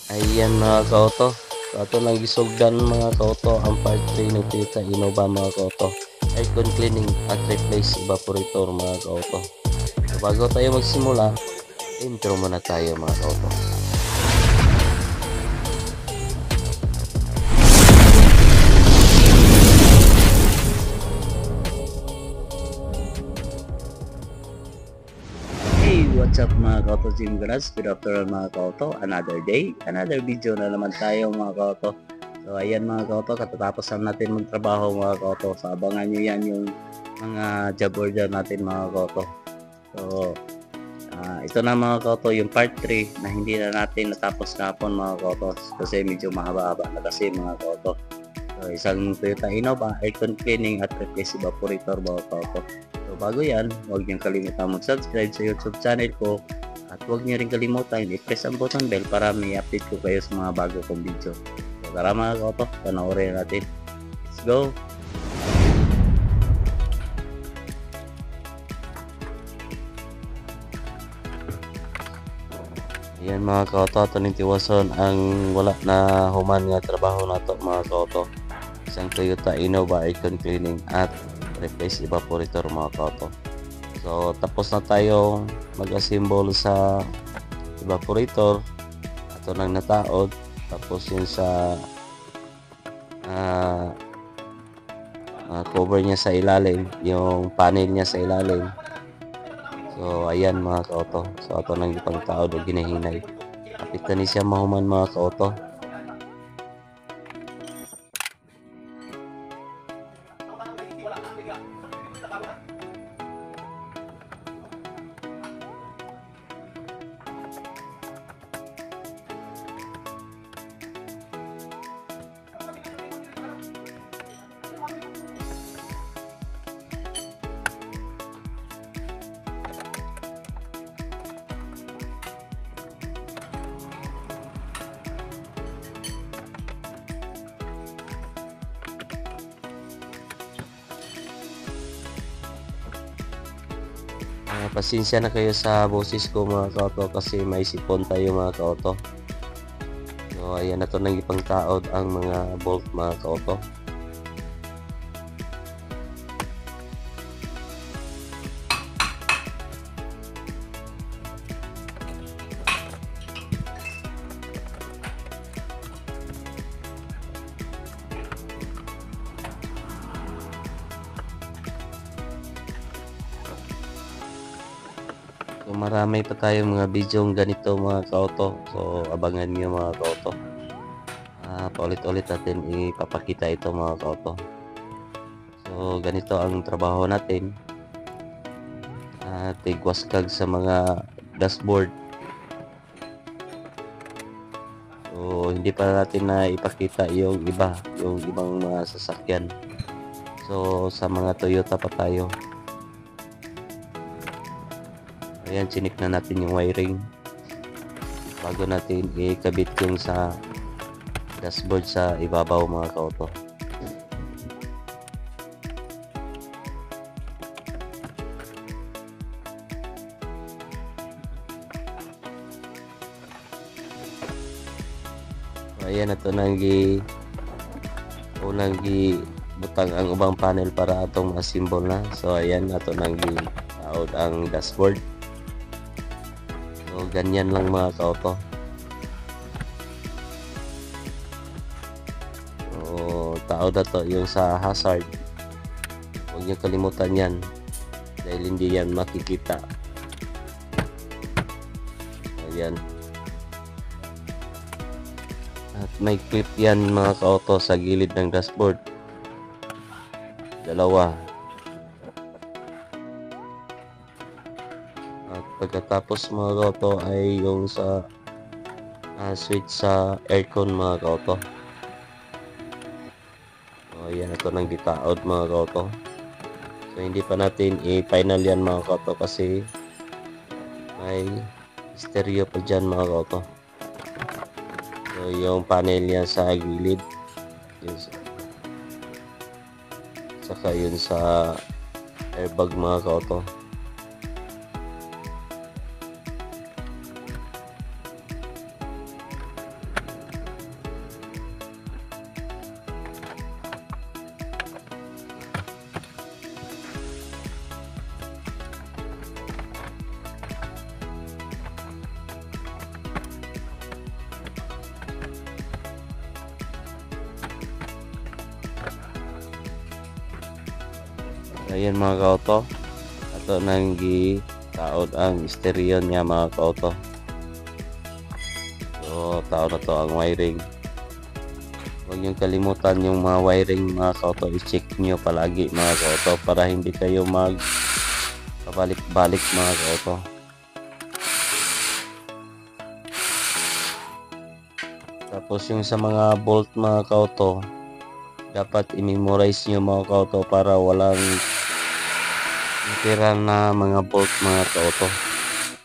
Ayan mga kauto. So ato nang gisugdan mga kauto ang part 3 ng Toyota Innova mga kauto. Aircon cleaning at replace evaporator mga kauto. So bago tayo magsimula, intro muna tayo mga kauto. Hey, what's up mga kauto, Jim Garas? Good afternoon mga kauto. Another day, another video na naman tayo mga kauto. So ayan mga kauto, katatapos lang natin magtrabaho mga kauto. So abangan nyo yan yung mga job order natin mga kauto. So ito na mga kauto yung part 3 na hindi na natin natapos kahapon mga kauto. Kasi medyo mahaba-haba na kasi mga kauto. So isang Toyota Innova, aircon cleaning at replace evaporator mga kauto. So bago yan, huwag niyong kalimutan mag-subscribe sa YouTube channel ko at huwag niyo rin kalimutan i-press ang button bell para may update ko kayo sa mga bago kong video. So tara mga kauto, panoorin natin. Let's go! Ayan mga kauto, ito ning tiwason ang wala na human nga trabaho nato mga kauto. Isang Toyota Innova aircon cleaning at replace evaporator mga kauto. So tapos na tayong mag-assemble sa evaporator. Ito nang nataod. Tapos yun sa cover niya sa ilalim, yung panel niya sa ilalim. So ayan mga kauto. So ito nang ipangtaod o ginahinay. Kapit na ni siya mahuman mga kauto. Pasensya na kayo sa boses ko mga kauto kasi may sipon tayo mga kauto. So ayan na to nang ipangtaod ang mga bolt mga kauto. So marami pa tayong mga video ganito mga kauto. So abangan niyo mga kauto. Paulit-ulit natin ipapakita ito mga kauto. So ganito ang trabaho natin. Tigwaskag sa mga dashboard. So hindi pa natin na ipakita yung iba, yung ibang mga sasakyan. So sa mga Toyota pa tayo. Ayan, chinik na natin yung wiring bago natin ikabit yung sa dashboard sa ibabaw mga kauto. So, ayan, ito nang unang butang ang ubang panel para atong ma-assemble na. So ayan, ito nang taod ang dashboard. So ganyan lang mga kauto. So taod na to yung sa hazard. Huwag niyo kalimutan yan dahil hindi yan makikita. Ayan. At may clip yan mga kauto sa gilid ng dashboard. Dalawa. At pagkatapos mga kauto ay yung sa switch sa aircon mga kauto. So ayan, ito nang gitaod mga kauto. So hindi pa natin i-final yan mga kauto kasi may stereo pa dyan mga kauto. So yung panel niya sa gilid, yun saka yun sa airbag mga kauto. Ayan mga kauto, ato nang gitaod ang stereo niya mga kauto. So taon na to ang wiring. Huwag niyong kalimutan yung mga wiring mga kauto, i-check nyo palagi mga kauto para hindi kayo pabalik-balik mga kauto. Tapos yung sa mga bolt mga kauto, dapat i-memorize nyo mga kauto para walang tira na mga bolt mga kauto.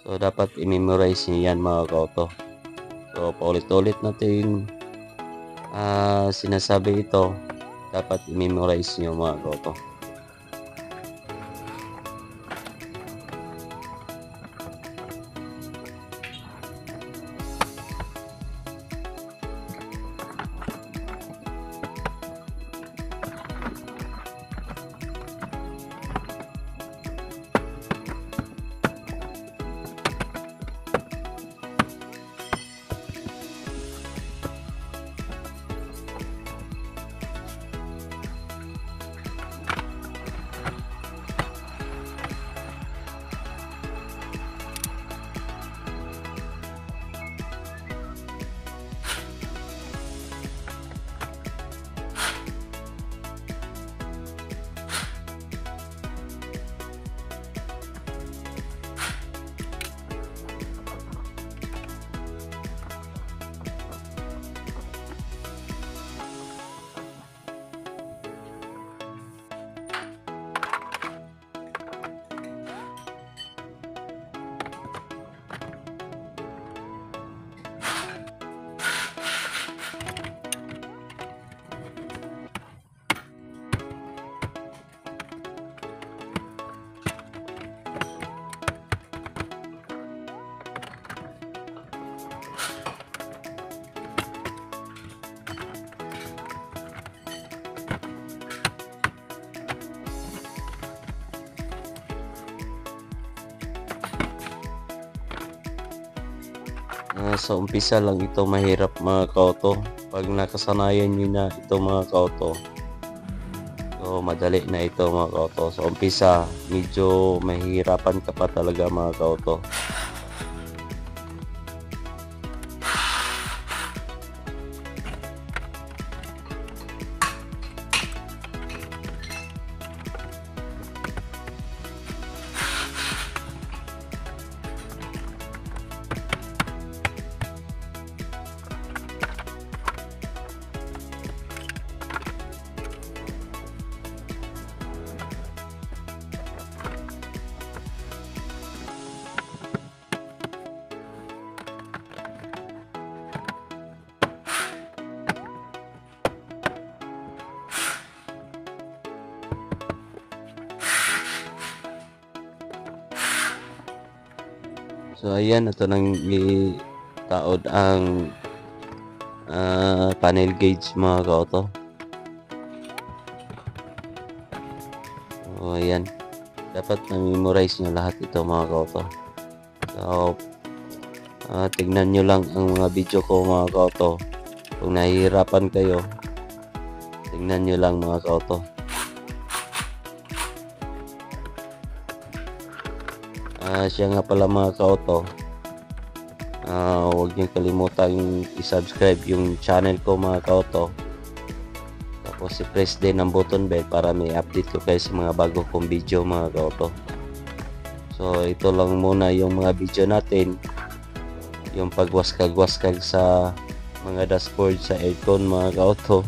So dapat i-memorize nyo yan mga kauto. So paulit-ulit natin sinasabi ito, dapat i-memorize nyo mga kauto. Sa umpisa lang ito mahirap mga kauto. Pag nakasanayan nyo na ito mga kauto, so madali na ito mga kauto. Sa umpisa medyo mahihirapan ka pa talaga mga kauto. So ayan, ito nang itaod ang panel gauge mga kauto. So ayan, dapat na-memorize nyo lahat ito mga kauto. So tignan nyo lang ang mga video ko mga kauto. Kung nahihirapan kayo, tignan nyo lang mga kauto. Siya nga pala mga kauto, huwag niyong kalimutan i-subscribe yung channel ko mga kauto. Tapos i-press din ang button bell para may update ko kayo sa mga bago kong video mga kauto. So ito lang muna yung mga video natin, yung pagwaskag-waskag sa mga dashboard sa aircon mga kauto.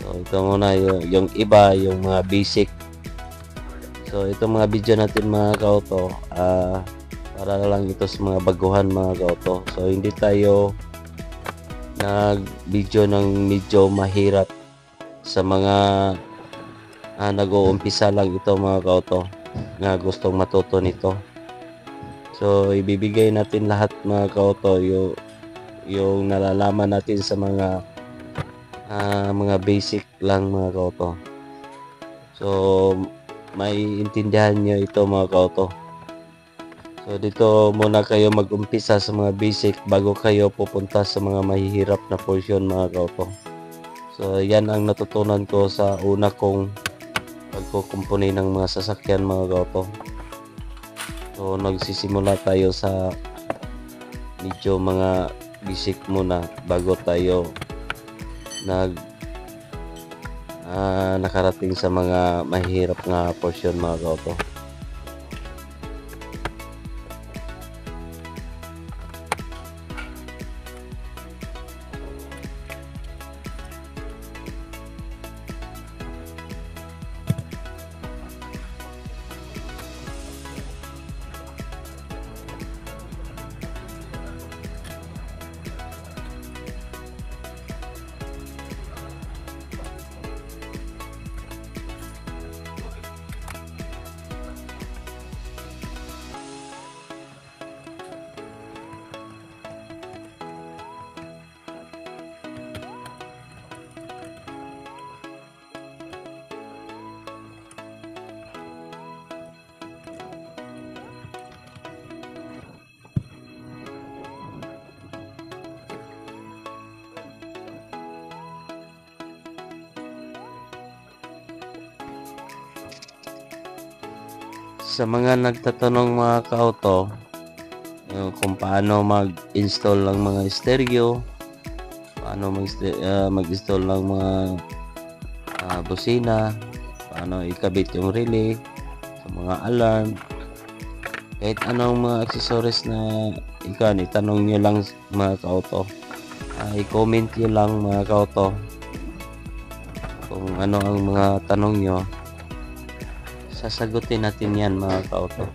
So ito muna yung iba, yung mga basic. So itong mga video natin mga kauto, para lang ito sa mga baguhan mga kauto. So hindi tayo nag-video ng medyo mahirap sa mga nag-uumpisa lang ito mga kauto na gustong matuto nito. So ibibigay natin lahat mga kauto yung nalalaman natin sa mga basic lang mga kauto. So may intindihan nyo ito mga kauto. So dito muna kayo mag-umpisa sa mga basic bago kayo pupunta sa mga mahihirap na portion mga kauto. So yan ang natutunan ko sa una kong pagkukumpuni ng mga sasakyan mga kauto. So nagsisimula tayo sa medyo mga basic muna bago tayo nakarating sa mga mahirap nga portion mga kauto. Sa mga nagtatanong mga ka-auto kung paano mag-install ng mga stereo, paano mag-install ng mga busina, paano ikabit yung relay sa mga alarm, kahit anong mga accessories na itanong nyo lang mga ka-auto, i-comment nyo lang mga ka-auto kung ano ang mga tanong nyo. Sasagutin natin yan mga ka-auto.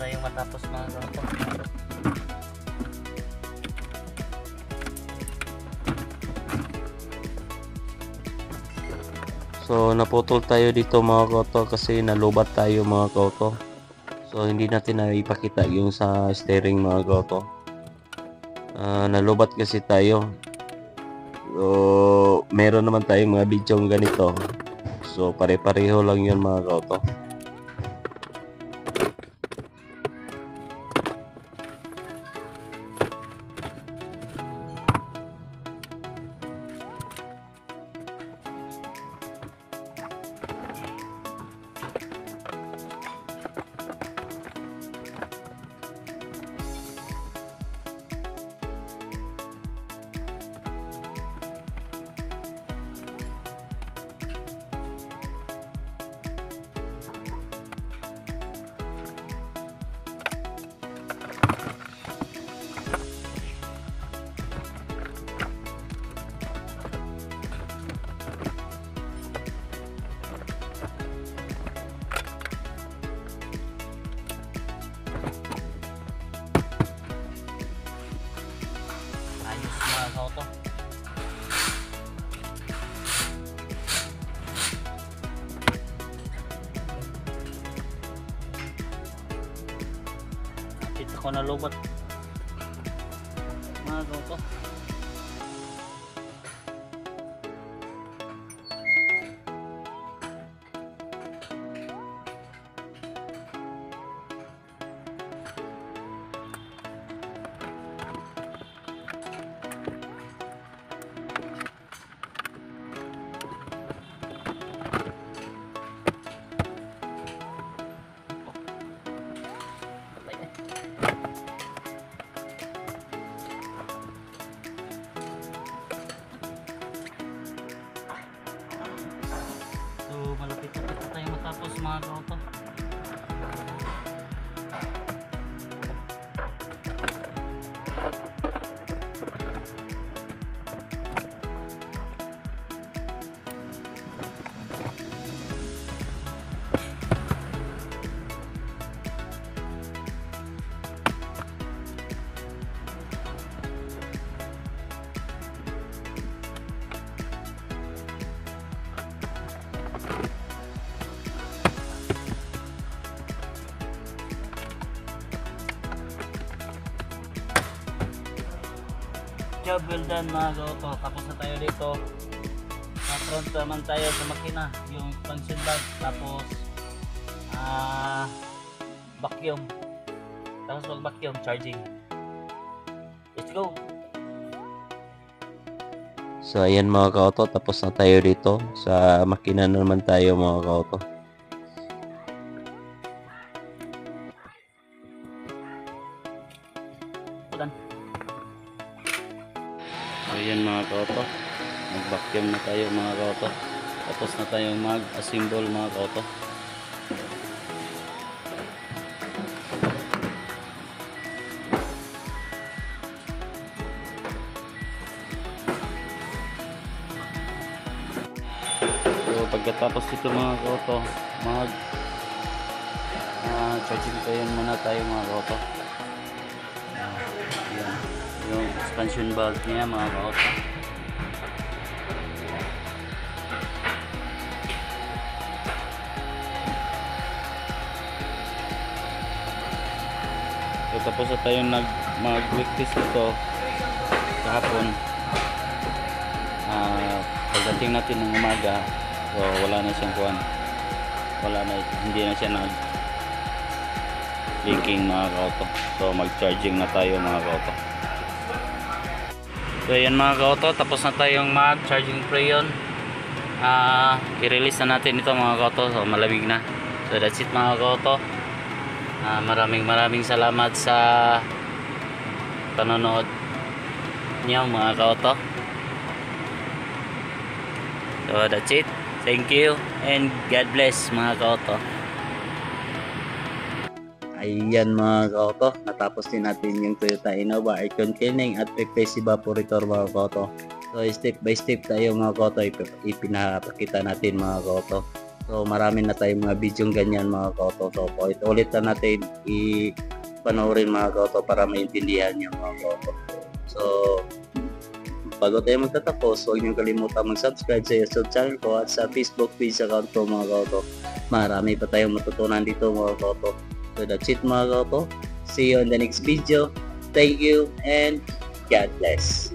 Tayo matapos mga ka-auto. So naputol tayo dito mga ka-auto kasi nalubat tayo mga ka-auto. So hindi natin na ipakita yung sa steering mga ka-auto. Nalubat kasi tayo. So meron naman tayong mga video ganito. So pare-pareho lang yun mga ka-auto. Auto. Kapit ako na lubat mga auto. job well done mga kauto. Tapos na tayo dito. Na-front naman tayo sa makina. Yung expansion valve. Tapos vacuum. Tapos mag-vacuum charging. Let's go! So ayan mga kauto, tapos na tayo dito. Sa makina naman tayo mga kauto. So ayan mga kauto, mag-vacuum na tayo mga kauto. Tapos na tayong mag-assemble mga kauto. Pagkatapos dito mga kauto, charging tayo muna tayo mga kauto. Ayan, yung expansion valve niya mga kauto. So tapos na tayong mag-week test dito kahapon. Pagdating natin ng umaga, so wala na siyang kuwan, hindi na siya nag blinking mga kauto. So mag charging na tayo mga kauto. So ayan mga kauto, tapos na tayong mag charging freon. I-release na natin ito mga kauto. So malamig na. So that's it mga kauto. Maraming salamat sa panonood niyo mga kauto. So that's it. Thank you and God bless mga kauto. Ayan mga kauto, natapos din natin yung Toyota Innova air-con cleaning at replace evaporator mga kauto. So step by step tayo mga kauto, ipinapakita natin mga kauto. So marami na tayong mga video ganyan mga kauto. So ulit na natin ipanoorin mga kauto para maintindihan nyo mga kauto. So bago tayo magtatapos, huwag niyo kalimutan mag-subscribe sa YouTube channel ko at sa Facebook page account ko mga kauto. Marami pa tayong matutunan dito mga kauto. So that's it mga kauto. See you in the next video. Thank you and God bless.